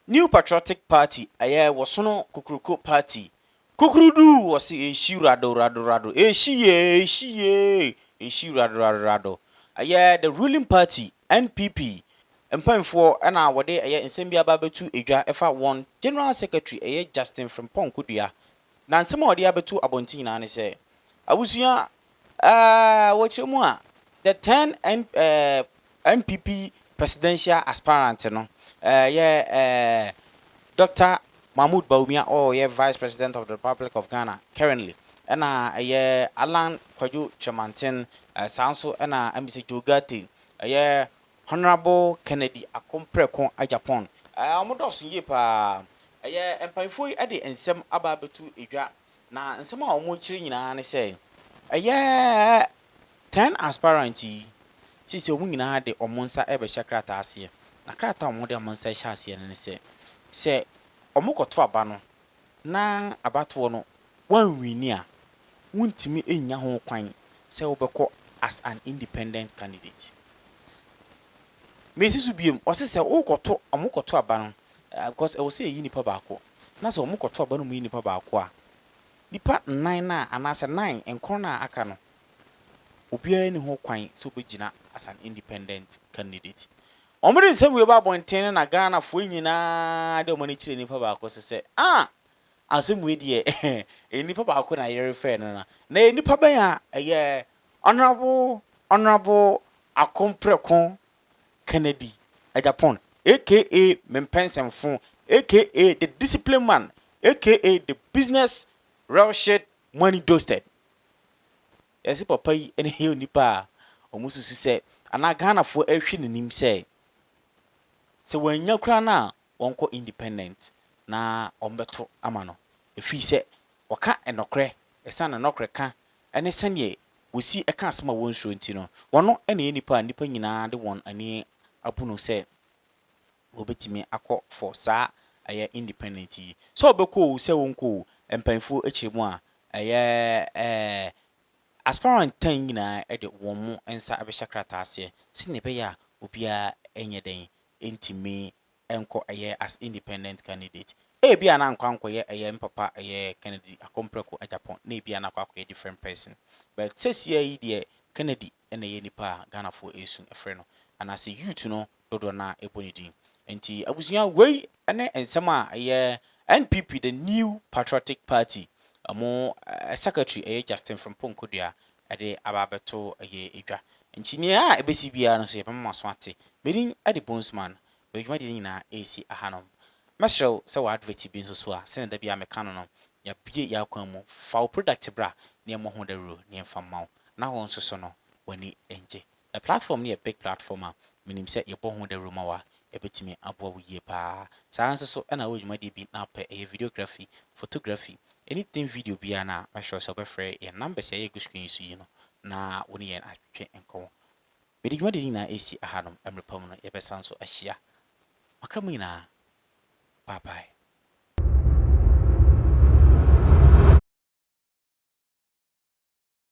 New Patriotic Party aye wasono kukuruko party kukurudu wasi eshi rado eshi rado aye the ruling party NPP empanfo na wode aye nsem bia babetu edwa efa one general secretary aye Justin Frimpong Kodua na nsem wode abetu abontin na ne se abusua wochemu a the 10 NPP presidential aspirant no Dr. Mahmoud Baumia Vice President of the Republic of Ghana currently and Alan Kwaju Chamantin Sanso and Mbc Jogati Honorable Kennedy Akompreko a Japan Amodos yepa empayfo ade ensem ababetu edwa na ensem a omochiri nyina ne say 10 aspirants sisi omu nyina de omonsa ebe shakrata ase na krata omode omonsa sha ase ne se omokoto aba no na abato no wanwini a wuntimi enya ho kwan se wobekọ as an independent candidate mesi subiem osese wokoto omokoto aba no because e wo se yi nipa baako na se omokoto aba no mu yi nipa baako a nipa 9 na anase 9 enkron na aka no obiara ni ho kwan so begina as an independent candidate omre nsem we ba bonten na Ghana fo nyina de omani kire nipa baako se asem we die nipa baako na yere fe no na nipa ban a honorable Akompreko Kennedy a Japan aka Mempensemfo aka the discipline man aka the business real shit money dusted. Yes, papa yi ene he onipa omususu se ana Ghana fo ahwe nenim se wanya kra na wonko independent na ombeto amano efi se waka enokre esana nokre ka ene sane wosi eka asema won hro nti no wono ene nipa nyina de won ani abuno se obetimi akọ for sa aye independent yi so obekọ se wonko empanfo echiremu a aye Aspirant 10 nyina ede womo ensa abeshakrata ase sine be ya obia enye den entimi enko aye as independent candidate bia na nkwanko ye aye mpapa aye Kennedy Akompreko a Japan na bia na kwakọ different person but sesia yi de Kennedy ene ye nipa Ghana for esun efre no anase youth no dodo na ebonidin enti abusunya wei ene ensema aye NPP the New Patriotic Party amo secretary Justin Frimpong Kodua ade ababeto edwa engineer ebesi bia no so yepema so ate merin ade bonsman be dwuma de nyina esi ahanom mesrew se wa advert bi so a se da bia meka no ya bie ya kwan mu fa product bra ne mo ho da ro ne mfa maw na ho nso so no wani enje the platform ne a big platform a minim se ye bo ho da ro ma wa ebetimi abo wo ye pa sa nso so na wo dwuma de bi na pa videography photography anything video bia na masho so be free your number say you go screen so you know na woni yen atwe enko be dwuma de na esi ahanom emrepam no ye be sanso ahia makramu ina bye bye.